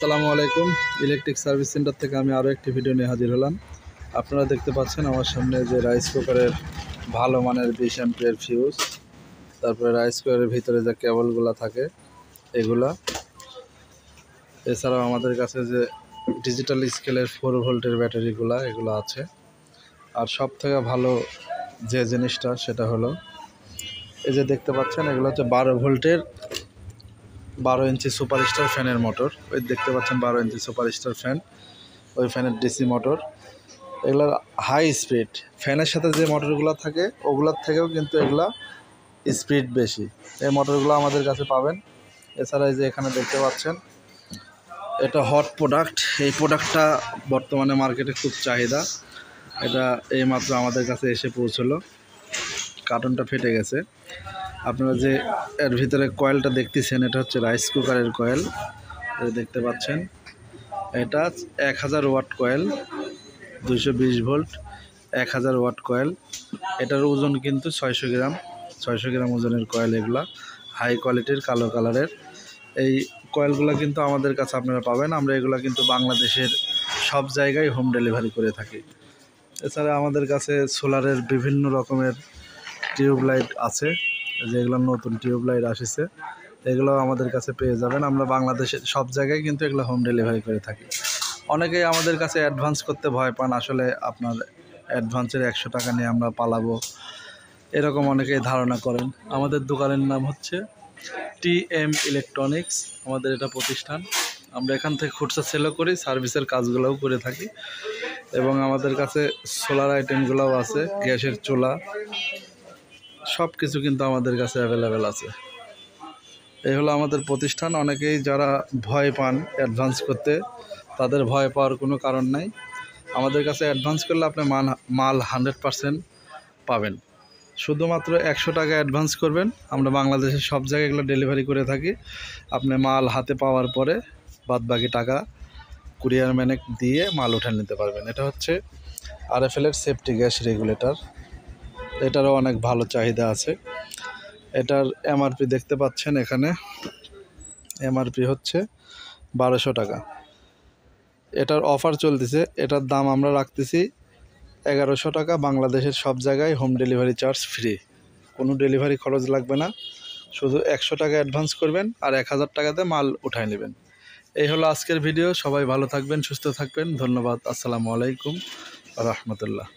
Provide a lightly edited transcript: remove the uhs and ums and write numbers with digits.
আসসালামু আলাইকুম। Electric service centre থেকে আমি আরও একটি ভিডিও নিয়ে হাজির হলাম। আপনারা দেখতে পাচ্ছেন আমার সামনে যে রাইস কুকারের ভালো মানের 20 অ্যাম্পিয়ার ফিউজ, তারপরে রাইস কুকারের ভিতরে যে কেবলগুলো থাকে এগুলা, এছাড়াও আমাদের কাছে যে ডিজিটাল স্কেলের 4 ভোল্টের ব্যাটারিগুলো এগুলো আছে। আর সব থেকে ভালো যে জিনিসটা সেটা হলো এই যে দেখতে পাচ্ছেন এগুলো হচ্ছে 12 ভোল্টের 12 ইঞ্চি সুপারস্টার ফ্যানের মোটর। ওই দেখতে পাচ্ছেন 12 ইঞ্চি সুপারস্টার ফ্যান, ওই ফ্যানের ডিসি মোটর। এগুলোর হাই স্পিড, ফ্যানের সাথে যে মোটরগুলো থাকে ওগুলোর থেকেও কিন্তু এগুলা স্পিড বেশি। এই মোটরগুলো আমাদের কাছে পাবেন। এছাড়া এই যে এখানে দেখতে পাচ্ছেন এটা হট প্রোডাক্ট। এই প্রোডাক্টটা বর্তমানে মার্কেটে খুব চাহিদা। এটা এইমাত্র আমাদের কাছে এসে পৌঁছলো, কার্টনটা ফেটে গেছে। আপনারা যে এর ভিতরে কয়েলটা দেখতেছেন এটা হচ্ছে রাইস কুকারের কয়েল। দেখতে পাচ্ছেন এটা 1000 watt coil, 220 volt, 1000 watt coil. এটার ওজন কিন্তু 600 গ্রাম, 600 গ্রাম ওজনের কয়েল। এগুলা হাই কোয়ালিটির কালো কালারের। এই কয়েলগুলো কিন্তু আমাদের কাছে আপনারা পাবেন। আমরা এগুলো কিন্তু বাংলাদেশের সব জায়গায় হোম ডেলিভারি করে থাকি। এছাড়া আমাদের কাছে সোলারের বিভিন্ন রকমের টিউবলাইট আছে, যেগুলো নতুন টিউবলাইট আসছে, এগুলো আমাদের কাছে পেয়ে যাবেন। আমরা বাংলাদেশের সব জায়গায় কিন্তু এগুলো হোম ডেলিভারি করে থাকি। অনেকেই আমাদের কাছে অ্যাডভান্স করতে ভয় পান, আসলে আপনার অ্যাডভান্সের 100 টাকা নিয়ে আমরা পালাবো এরকম অনেকেই ধারণা করেন। আমাদের দোকানের নাম হচ্ছে TM ইলেকট্রনিক্স, আমাদের এটা প্রতিষ্ঠান। আমরা এখান থেকে খুচরা সেলও করি, সার্ভিসের কাজগুলোও করে থাকি। এবং আমাদের কাছে সোলার আইটেমগুলোও আছে, গ্যাসের চুলা, সব কিছু কিন্তু আমাদের কাছে অ্যাভেলেবেল আছে। এই হলো আমাদের প্রতিষ্ঠান। অনেকেই যারা ভয় পান অ্যাডভান্স করতে, তাদের ভয় পাওয়ার কোনো কারণ নাই। আমাদের কাছে অ্যাডভান্স করলে আপনি মাল 100% পাবেন। শুধুমাত্র 100 টাকা অ্যাডভান্স করবেন। আমরা বাংলাদেশের সব জায়গায় এগুলো ডেলিভারি করে থাকি। আপনি মাল হাতে পাওয়ার পরে বাদবাকি টাকা কুরিয়ার ম্যানে দিয়ে মাল উঠে নিতে পারবেন। এটা হচ্ছে RFL এর সেফটি গ্যাস রেগুলেটর। এটারও অনেক ভালো চাহিদা আছে। এটার MRP দেখতে পাচ্ছেন এখানে, MRP হচ্ছে 1200 টাকা। এটার অফার চলতেছে, এটার দাম আমরা রাখতেছি 1100 টাকা। বাংলাদেশের সব জায়গায় হোম ডেলিভারি চার্জ ফ্রি, কোনো ডেলিভারি খরচ লাগবে না। শুধু 100 টাকা অ্যাডভান্স করবেন আর 1000 টাকাতে মাল উঠায় নেবেন। এই হলো আজকের ভিডিও। সবাই ভালো থাকবেন, সুস্থ থাকবেন। ধন্যবাদ। আসসালামু আলাইকুম রহমতুল্লাহ।